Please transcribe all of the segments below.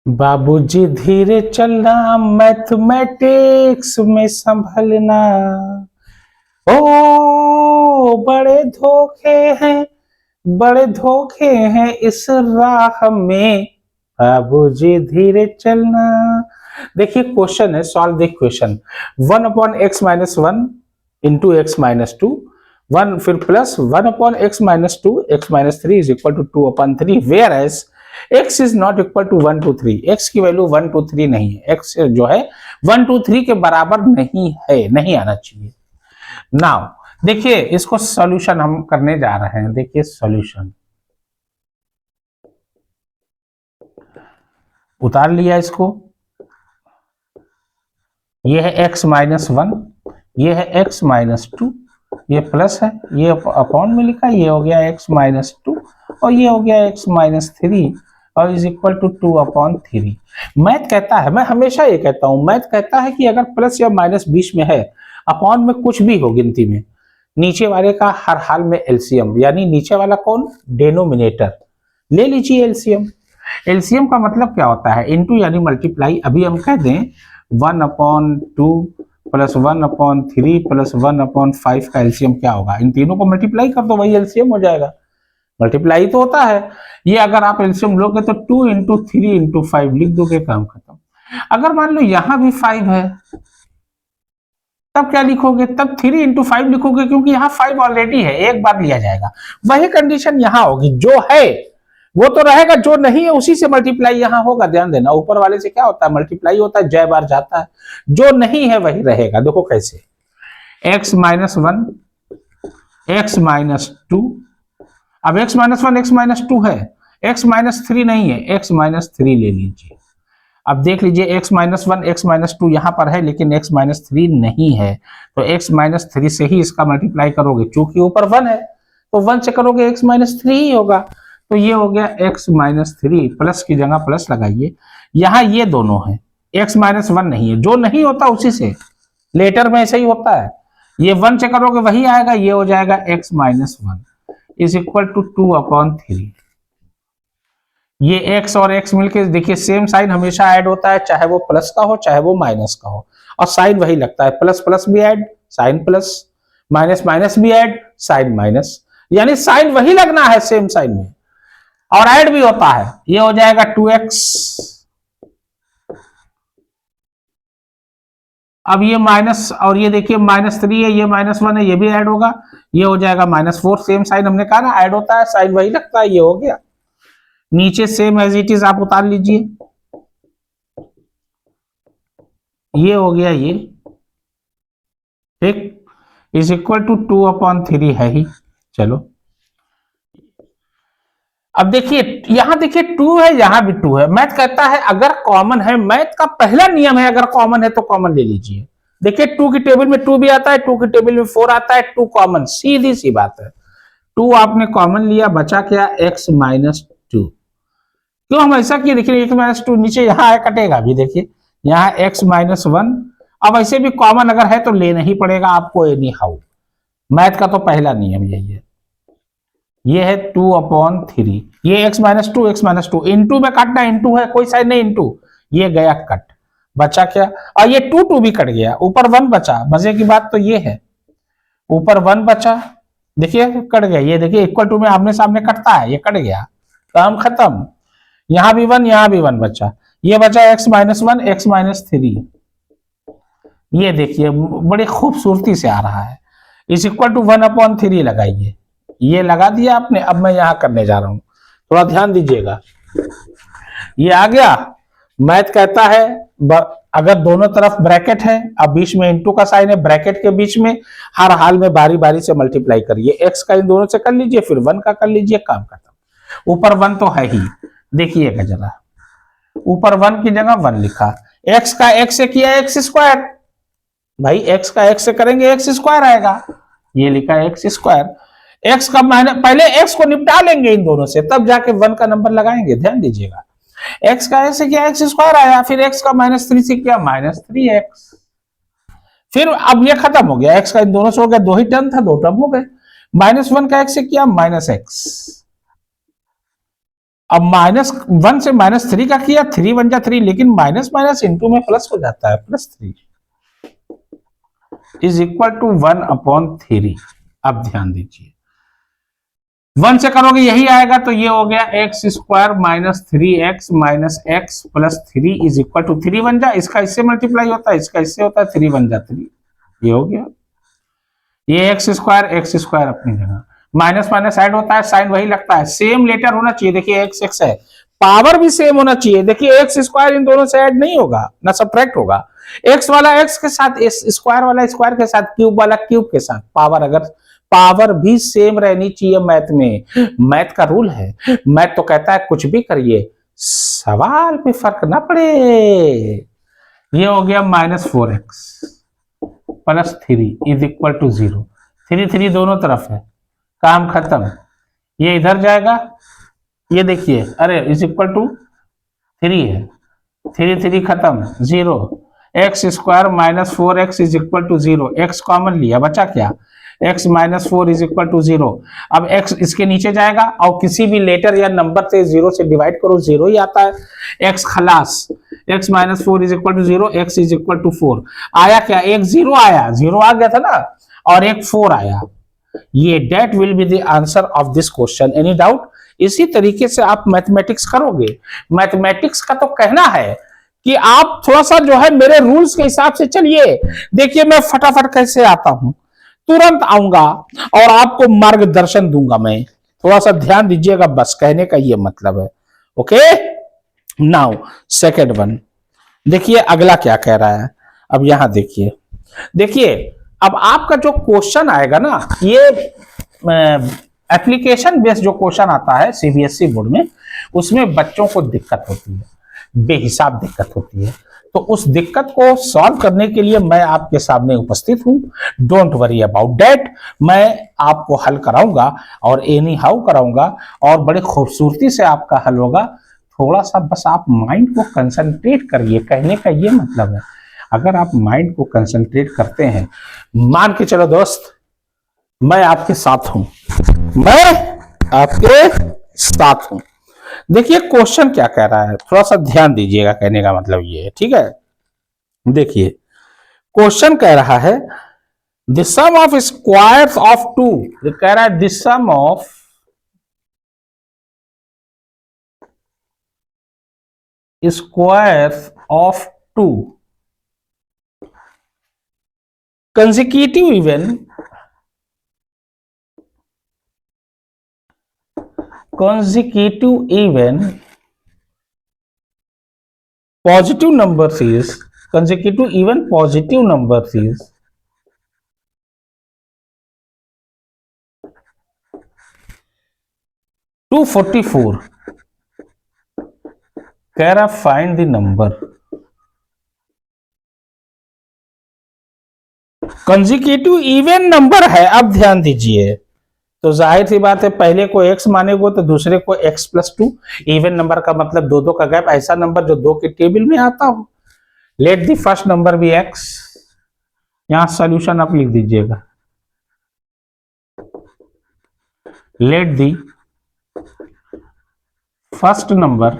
बाबूजी धीरे चलना, मैथमेटिक्स में संभलना। ओ बड़े धोखे हैं, बड़े धोखे हैं इस राह में, बाबूजी धीरे चलना। देखिए क्वेश्चन है, solve the question. 1/x-1 into x-2, 1 फिर plus 1/x-2, x-3 is equal to 2/3, whereas x is not equal to 1 2 3। x की वैल्यू 1 2 3 नहीं है, x जो है 1 2 3 के बराबर नहीं है, नहीं आना चाहिए। नाउ देखिए इसको सॉल्यूशन हम करने जा रहे हैं। देखिए सॉल्यूशन उतार लिया इसको, ये है x-1, ये है x-2, ये प्लस है, ये अपॉन में लिखा, ये हो गया x-2 और ये हो गया x-3 और इज इक्वल टू 2/3। मैथ कहता है, मैं हमेशा ये कहता हूं, मैथ कहता है कि अगर प्लस या माइनस बीच में है, अपॉन में कुछ भी हो गिनती में, नीचे वाले का हर हाल में एलसीएम, यानी नीचे वाला कौन, डेनोमिनेटर, ले लीजिए एलसीएम। एलसीएम का मतलब क्या होता है, इनटू यानी मल्टीप्लाई। अभी हम कह दें 1/2 प्लस 1/3 प्लस 1/5 का एलसीएम क्या होगा, इन तीनों को मल्टीप्लाई कर दो, वही एलसीएम हो जाएगा। मल्टीप्लाई तो होता है, ये अगर आप एलसीएम लोगे तो 2 इंटू 3 इंटू 5 लिख दोगे, काम खत्म। अगर मान लो यहां भी 5 है, तब क्या लिखोगे, तब 3 इंटू 5 लिखोगे, क्योंकि यहाँ 5 ऑलरेडी है, एक बार लिया जाएगा। वही कंडीशन यहां होगी, जो है वो तो रहेगा, जो नहीं है उसी से मल्टीप्लाई यहां होगा। ध्यान देना, ऊपर वाले से क्या होता है, मल्टीप्लाई होता है, जय बार जाता है, जो नहीं है वही रहेगा। देखो कैसे, x-1 x-2, अब x-1 x-2 है, x-3 नहीं है, x-3 ले लीजिए। अब देख लीजिए x-1 x-2 यहां पर है, लेकिन x-3 नहीं है, तो x-3 से ही इसका मल्टीप्लाई करोगे, चूंकि ऊपर 1 है तो 1 से करोगे x-3 ही होगा। तो ये हो गया x-3, प्लस की जगह प्लस लगाइए। यहां ये दोनों है, x-1 नहीं है, जो नहीं होता उसी से, लेटर में ऐसे ही होता है, ये 1 से करोगे वही आएगा, ये हो जाएगा x-1 इज इक्वल टू 2/3। ये x और x मिलके देखिए सेम साइन हमेशा ऐड होता है, चाहे वो प्लस का हो चाहे वो माइनस का हो, और साइन वही लगता है, प्लस प्लस भी add sign plus, minus minus भी ऐड साइन माइनस, यानी साइन वही लगना है सेम साइन में, और ऐड भी होता है। ये हो जाएगा 2x, अब ये माइनस, और ये देखिए -3 है, ये -1 है, ये भी ऐड होगा, ये हो जाएगा -4, सेम साइन हमने कहा ना ऐड होता है, साइन वही लगता है, ये हो गया। नीचे सेम एज इट इज आप उतार लीजिए, ये हो गया ये, ठीक, इज इक्वल टू 2/3 है ही। चलो अब देखिए, यहां देखिए 2 है, यहां भी 2 है। मैथ कहता है अगर कॉमन है, मैथ का पहला नियम है, अगर कॉमन है तो कॉमन ले लीजिए। देखिए 2 की टेबल में 2 भी आता है, 2 की टेबल में 4 आता है, 2 कॉमन, सीधी सी बात है। 2 आपने कॉमन लिया, बचा क्या, x-2। क्यों हम ऐसा किए, देखिए x-2 नीचे यहाँ आया, कटेगा भी, देखिए यहाँ x-1। अब ऐसे भी कॉमन अगर है तो लेना ही पड़ेगा आपको एनी हाउ, मैथ का तो पहला नियम यही है। ये है 2/3, ये x-2 इंटू में काटना, इंटू है कोई साइड नहीं, इंटू, ये गया कट, बचा क्या, और ये 2 भी कट गया, ऊपर 1 बचा। मजे की बात तो ये है, ऊपर 1 बचा, देखिए कट गया, ये देखिए इक्वल टू में आमने सामने कटता है, ये कट गया, काम खत्म। यहां भी 1 यहां भी 1 बचा, ये बचा x-1 x-3, ये देखिए बड़ी खूबसूरती से आ रहा है, इज इक्वल टू 1/3 लगाइए, ये लगा दिया आपने। अब मैं यहां करने जा रहा हूं, थोड़ा ध्यान दीजिएगा, ये आ गया। मैथ कहता है अगर दोनों तरफ ब्रैकेट है, अब बीच में इंटू का साइन है, ब्रैकेट के बीच में हर हाल में बारी बारी से मल्टीप्लाई करिए, एक्स का इन दोनों से कर लीजिए, फिर 1 का कर लीजिए, काम खत्म। ऊपर 1 तो है ही, देखिएगा जरा, ऊपर 1 की जगह 1 लिखा, एक्स का एक्स से किया x², भाई एक्स का एक्स से करेंगे x² आएगा, ये लिखा है x²। एक्स का पहले एक्स को निपटा लेंगे इन दोनों से, तब जाके 1 का नंबर लगाएंगे, ध्यान दीजिएगा। एक्स का एक्स से किया x² आया, फिर एक्स का -3 से किया -3x, फिर अब ये खत्म हो गया, एक्स का इन दोनों से हो गया, 2 ही टर्म था, 2 टर्म हो गए। -1 का एक्स से किया -x, अब -1 से -3 का किया, 3 बन जा 3, लेकिन माइनस माइनस इंटू में प्लस हो जाता है, +3 इज इक्वल टू 1/3। अब ध्यान दीजिए, 1 से करोगे यही आएगा, तो ये हो गया x² - 3x - x + 3 is equal to 3 बन जा। इसका इससे मल्टीप्लाई होता है, इसका इससे होता है, 3 बन जा 3, ये हो गया। ये x² अपनी जगह, माइनस माइनस ऐड होता है, साइन वही लगता है, सेम लेटर होना चाहिए। देखिए x x है, पावर भी सेम होना चाहिए। देखिए x² इन दोनों से ऐड नहीं होगा ना सब्ट्रैक्ट होगा, x वाला x के साथ, स्क्वायर वाला स्क्वायर के साथ, क्यूब वाला क्यूब के साथ। पावर अगर पावर भी सेम रहनी चाहिए मैथ में, मैथ का रूल है। मैथ तो कहता है कुछ भी करिए, सवाल पे फर्क ना पड़े। ये हो गया -4x + 3 इज इक्वल टू 0। 3 3 दोनों तरफ है, काम खत्म। ये इधर जाएगा, ये देखिए, अरे इज इक्वल टू 3 है, 3 3 खत्म, 0। x² - 4x is equal to 0। x common लिया, बचा क्या, x - 4 इज इक्वल टू 0। अब x इसके नीचे जाएगा और किसी भी लेटर या नंबर से 0 से डिवाइड करो, 0 ही आता है। x खलास, x - 4 is equal to 0, x is equal to 4। आया क्या, एक 0 आया, 0 आ गया था ना, और एक 4 आया। ये that will be the answer of this question. Any doubt? इसी तरीके से आप मैथमेटिक्स करोगे। मैथमेटिक्स का तो कहना है कि आप थोड़ा सा जो है मेरे रूल्स के हिसाब से चलिए। देखिए मैं फटाफट कैसे आता हूं, तुरंत आऊंगा और आपको मार्गदर्शन दूंगा। मैं थोड़ा सा ध्यान दीजिएगा, बस कहने का ये मतलब है। ओके, नाउ सेकेंड वन, देखिए अगला क्या कह रहा है। अब यहां देखिए, देखिए अब आपका जो क्वेश्चन आएगा ना, ये एप्लीकेशन बेस्ड जो क्वेश्चन आता है सीबीएसई बोर्ड में, उसमें बच्चों को दिक्कत होती है, बेहिसाब दिक्कत होती है। तो उस दिक्कत को सॉल्व करने के लिए मैं आपके सामने उपस्थित हूं। डोंट वरी अबाउट दैट, मैं आपको हल कराऊंगा और एनी हाउ कराऊंगा, और बड़े खूबसूरती से आपका हल होगा। थोड़ा सा बस आप माइंड को कंसंट्रेट करिए, कहने का ये मतलब है। अगर आप माइंड को कंसंट्रेट करते हैं, मान के चलो दोस्त, मैं आपके साथ हूं, मैं आपके साथ हूं। देखिए क्वेश्चन क्या कह रहा है, थोड़ा सा ध्यान दीजिएगा, कहने का मतलब ये है, ठीक है। देखिए क्वेश्चन कह रहा है the sum of squares of 2, कह रहा है the sum of squares of 2 consecutive even positive numbers is consecutive even positive numbers is 244। कह रहा find the number. Consecutive even number है। अब ध्यान दीजिए, तो जाहिर सी बात है, पहले को x मानेगो तो दूसरे को x + 2। इवन नंबर का मतलब दो दो का गैप, ऐसा नंबर जो 2 के टेबल में आता हो। लेट दी फर्स्ट नंबर भी x, यहां सॉल्यूशन आप लिख दीजिएगा। Let the first number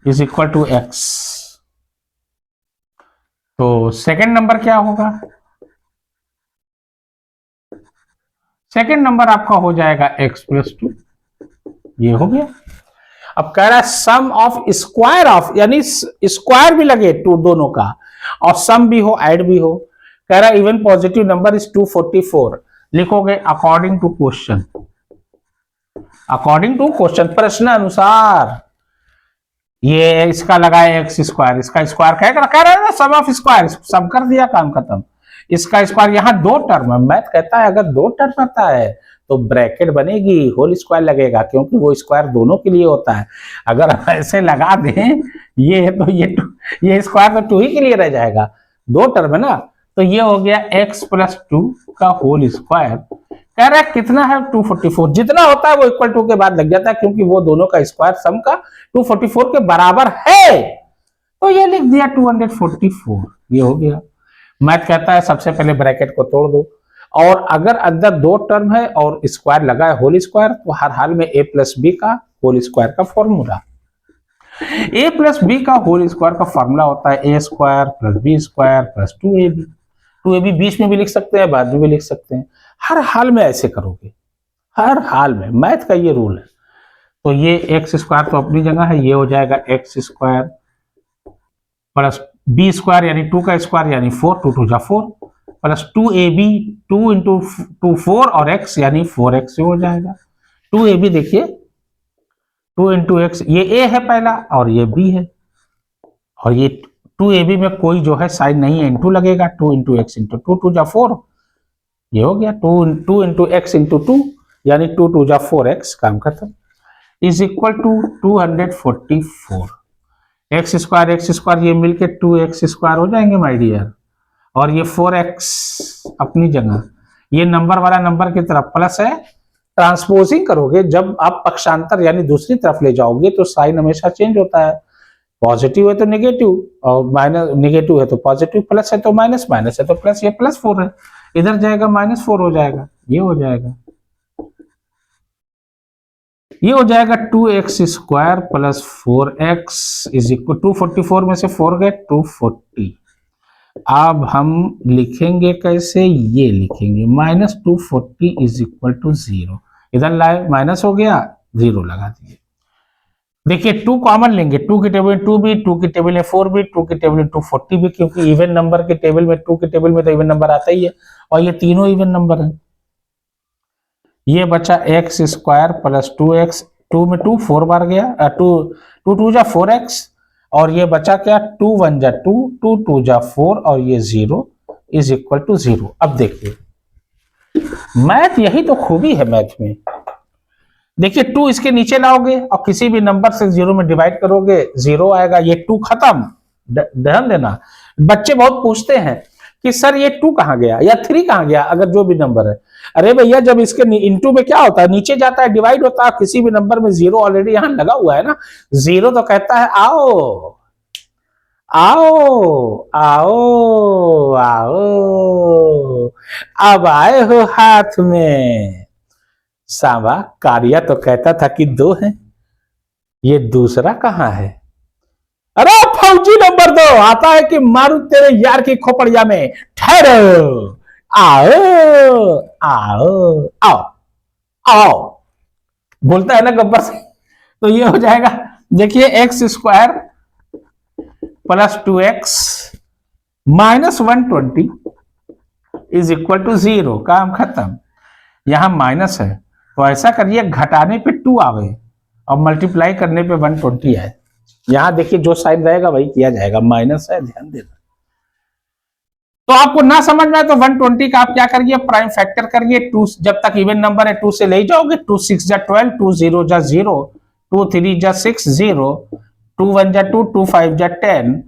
is equal to x, तो सेकंड नंबर क्या होगा, सेकंड नंबर आपका हो जाएगा x + 2, ये हो गया। अब कह रहा है सम ऑफ स्क्वायर ऑफ, यानी स्क्वायर भी लगे टू दोनों का, और सम भी हो, ऐड भी हो। कह रहा है इवन पॉजिटिव नंबर इज 244। लिखोगे according to question, according to question, प्रश्न अनुसार। ये इसका लगाए x², इसका स्क्वायर कह रहा है ना, सम ऑफ स्क्वायर, सब कर दिया, काम खत्म। इसका स्क्वायर, यहां 2 टर्म है, मैथ कहता है अगर 2 टर्म आता है तो ब्रैकेट बनेगी, होल स्क्वायर लगेगा, क्योंकि वो स्क्वायर दोनों के लिए होता है। अगर हम ऐसे लगा दें ये है, तो ये स्क्वायर तो 2 ही के लिए रह जाएगा, 2 टर्म है ना। तो ये हो गया x + 2 का होल स्क्वायर। कह रहा है कितना है, 244। जितना होता है वो इक्वल टू के बाद लग जाता है, क्योंकि वो दोनों का स्क्वायर सम का 244 के बराबर है। तो ये लिख दिया 244, ये हो गया। मैथ कहता है सबसे पहले ब्रैकेट को तोड़ दो, और अगर अंदर 2 टर्म है और स्क्वायर लगा है होल स्क्वायर, तो हर हाल में a + b का होल स्क्वायर का फॉर्मूला। ए प्लस बी का होल स्क्वायर का फॉर्मूला होता है A square plus B square plus 2ab। 2ab बीच में भी लिख सकते हैं, बाद में भी लिख सकते हैं, हर हाल में ऐसे करोगे, हर हाल में, मैथ का ये रूल है। तो ये एक्स स्क्वायर तो अपनी जगह है, ये हो जाएगा x square plus B square यानी 2 का स्क्वायर यानी 4, 2 2 जा 4 प्लस 2ab, 2 इंटू 2 4 और x यानी 4x हो जाएगा। 2ab देखिए 2 इंटू एक्स, ये a है पहला और ये b है, और ये 2ab में कोई जो है साइन नहीं है, इंटू लगेगा, 2 इंटू एक्स इंटू 2 2 जा 4, ये हो गया 2 इंटू एक्स इंटू 2 यानी 2 2 जा 4x, काम खत्म, is equal to 244। X square ये मिलके 2x स्क्वायर हो जाएंगे माय डियर, और ये 4x अपनी जगह, ये नंबर वाला नंबर की तरफ प्लस है, ट्रांसपोजिंग करोगे जब आप पक्षांतर यानी दूसरी तरफ ले जाओगे तो साइन हमेशा चेंज होता है, पॉजिटिव है तो नेगेटिव, और माइनस नेगेटिव है तो पॉजिटिव, प्लस है तो माइनस, माइनस है तो प्लस, ये +4 है, इधर जाएगा -4 हो जाएगा, ये हो जाएगा, ये हो जाएगा 2x square plus 4x is equal 244 में से 4 गए 240। अब हम लिखेंगे कैसे, ये लिखेंगे -240 इज इक्वल टू 0, इधर लाए माइनस हो गया, 0 लगा दिए। देखिए 2 कॉमन लेंगे, 2 की टेबल में 2 भी, 2 की टेबल में 4 भी, 2 की टेबल में 240 भी, क्योंकि इवन नंबर के टेबल में 2 की टेबल में तो इवन नंबर आता ही है, और ये तीनों इवन नंबर है। ये बचा एक्स स्क्वायर प्लस 2x, 2 में 2 4 बार गया, 2 2 जा 4x, और ये बचा क्या 2 1 जा 2, 2 2 जा 4 और ये 0 इज इक्वल टू 0। अब देखिए मैथ, यही तो खूबी है मैथ में। देखिए 2 इसके नीचे लाओगे और किसी भी नंबर से 0 में डिवाइड करोगे 0 आएगा, ये 2 खत्म। ध्यान देना, बच्चे बहुत पूछते हैं कि सर ये 2 कहां गया या 3 कहां गया, अगर जो भी नंबर है, अरे भैया जब इसके इनटू में क्या होता है, नीचे जाता है, डिवाइड होता है, किसी भी नंबर में 0 ऑलरेडी यहां लगा हुआ है ना, 0 तो कहता है आओ आओ आओ आओ, अब आए हो हाथ में। सांबा कारिया तो कहता था कि 2 है, ये दूसरा कहां है, अरे फौजी नंबर 2 आता है कि मारू तेरे यार की खोपड़िया में, ठहरो, आओ आओ आओ आओ, बोलता है ना गब्बर से। तो ये हो जाएगा, देखिए x square plus 2x minus 120 is equal to 0, काम खत्म। यहां माइनस है तो ऐसा करिए घटाने पे 2 आवे और मल्टीप्लाई करने पे 120 आए। यहां देखिए जो साइन रहेगा वही किया जाएगा, माइनस है, ध्यान देना। तो आपको ना समझ में आए तो 120 का आप क्या करिए, प्राइम फैक्टर करिए, 2 जब तक इवन नंबर है 2 से ले जाओगे, 2 6 जा 12, 2 0 जा 0, 2 3 जा 6 0, 2 1 जा 2, 2 5 जा 10।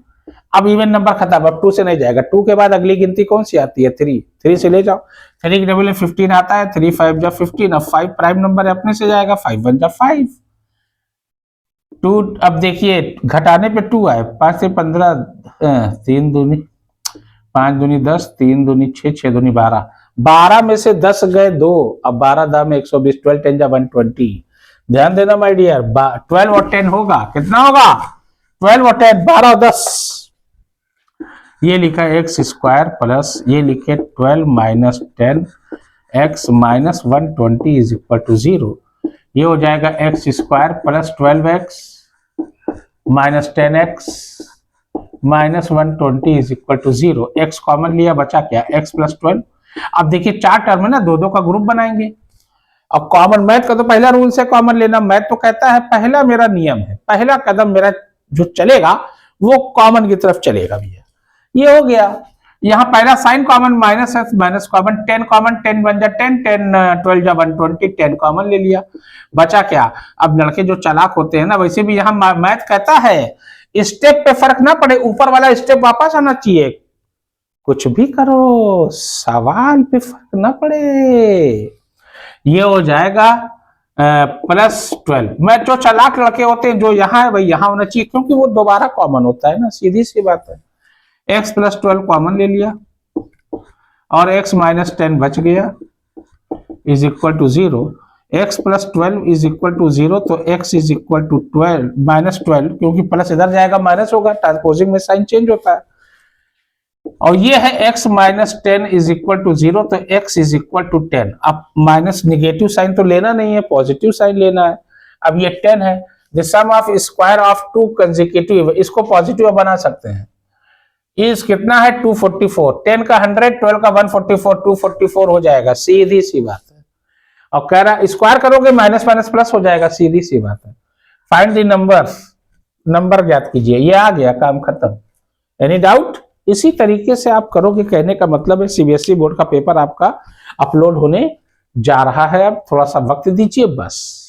अब इवन नंबर खत्म, अब 2 से नहीं जाएगा, 2 के बाद अगली गिनती कौन सी आती है 3, 3 से ले जाओ, 3 की टेबल में 15 आता है, 3 5 जा 15, अब 5 प्राइम नंबर है अपने से जाएगा, 5 1 जा 5, 2। अब देखिए घटाने पे 2 आए, 5 से 15, 3 दूनी 5 दूनी 10, 3 दूनी 6, 6 दूनी 12, 12 में से 10 गए 2, अब 12 दाम 120, 12 10 जा 120। ध्यान देना माय डियर, 12 और 10 होगा, कितना होगा 12 और 10, 12 और 10। ये लिखा एक्स स्क्वायर प्लस ये लिखे 12 minus 10 x minus 120 is equal to 0। ये हो जाएगा x square plus 12x minus 10x minus 120 is equal to 0। X common लिया, बचा क्या x प्लस 12। अब देखिए 4 टर्म है ना, 2 2 का ग्रुप बनाएंगे। अब कॉमन, मैथ का तो पहला रूल से कॉमन लेना, मैथ तो कहता है पहला मेरा नियम है, पहला कदम मेरा जो चलेगा वो कॉमन की तरफ चलेगा भैया। ये हो गया, यहाँ पहला साइन कॉमन माइनस है, माइनस कॉमन, 10 कॉमन, 10 बन जा 10, 10 12 जा 120, 10 कॉमन ले लिया, बचा क्या। अब लड़के जो चालाक होते हैं ना, वैसे भी यहाँ मैथ कहता है स्टेप पे फर्क ना पड़े, ऊपर वाला स्टेप वापस आना चाहिए, कुछ भी करो सवाल पे फर्क ना पड़े। ये हो जाएगा प्लस 12। मैं जो चालाक लड़के होते हैं, जो यहाँ है वही यहाँ होना चाहिए, क्योंकि वो दोबारा कॉमन होता है ना, सीधी सी बात है। x प्लस 12 कॉमन ले लिया और x माइनस 10 बच गया is equal to 0। x plus 12 is equal to 0, तो x is equal to 12 minus 12, क्योंकि प्लस इधर जाएगा माइनस होगा, ट्रांसपोजिंग में साइन चेंज होता है। और ये है x minus 10 is equal to 0, तो x इज इक्वल टू 10। अब माइनस निगेटिव साइन तो लेना नहीं है, पॉजिटिव साइन लेना है। अब ये 10 है, the sum of square of two consecutive, इसको पॉजिटिव बना सकते हैं। इस कितना है 244, 10 का 100, 12 का 144, 244 हो जाएगा, सीधी सी बात है। और कह रहा स्क्वायर करोगे माइनस माइनस प्लस हो जाएगा, सीधी सी बात है। फाइंड द नंबर्स, नंबर ज्ञात कीजिए, ये आ गया, काम खत्म। Any doubt? इसी तरीके से आप करोगे, कहने का मतलब है सीबीएसई बोर्ड का पेपर आपका अपलोड होने जा रहा है, अब थोड़ा सा वक्त दीजिए बस।